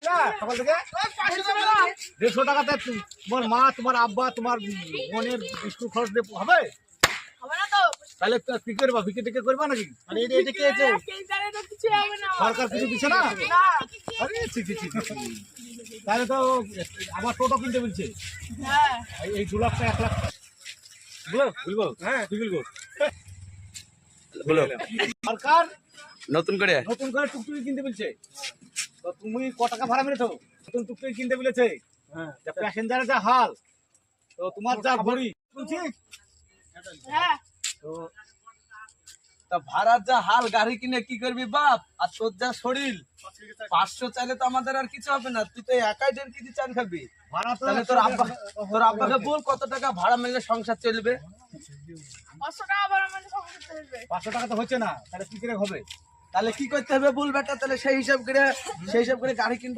সকাল থেকে 150 টাকাতে তোমার মা, তোমার আব্বা, তোমার বোনের স্কুল খরচ দিয়ে হবে? তাহলে কি করবা? বিক্রি টিকে করবা নাকি? সরকার কিছু দিচ্ছে না? আরে তাহলে তো আবার টোটো কিনতে বলছে। এই 2 লাখ টাকা 1 লাখ বলবো। হ্যাঁ তুই বলবো সরকার নতুন করে টুকটুকি কিনতে বলছে। তো তুমি ক টাকা ভাড়া মেরেছো? নতুন টুকটুকি কিনতে বলেছে। প্যাসেঞ্জারের যা হাল, তো তোমার যা ভরি বলছিস। তো তা ভাড়ার যা হাল, গাড়ি কিনে কি করবি বাপ? আর তোর যা শরীর, 500 চাইলে তো আমাদের আর কিছু হবে না। তুই তো একাই 1.5 কেজি চাল খাবি। ভাড়া তো তাহলে তোর আব্বাকে বল কত টাকা ভাড়া মেলে সংসার চলবে। 500 টাকা তো হচ্ছে না, তাহলে কি করে হবে? তাহলে কি করতে হবে বল বেটা, তাহলে সেই হিসাব করে গাড়ি কিনবো।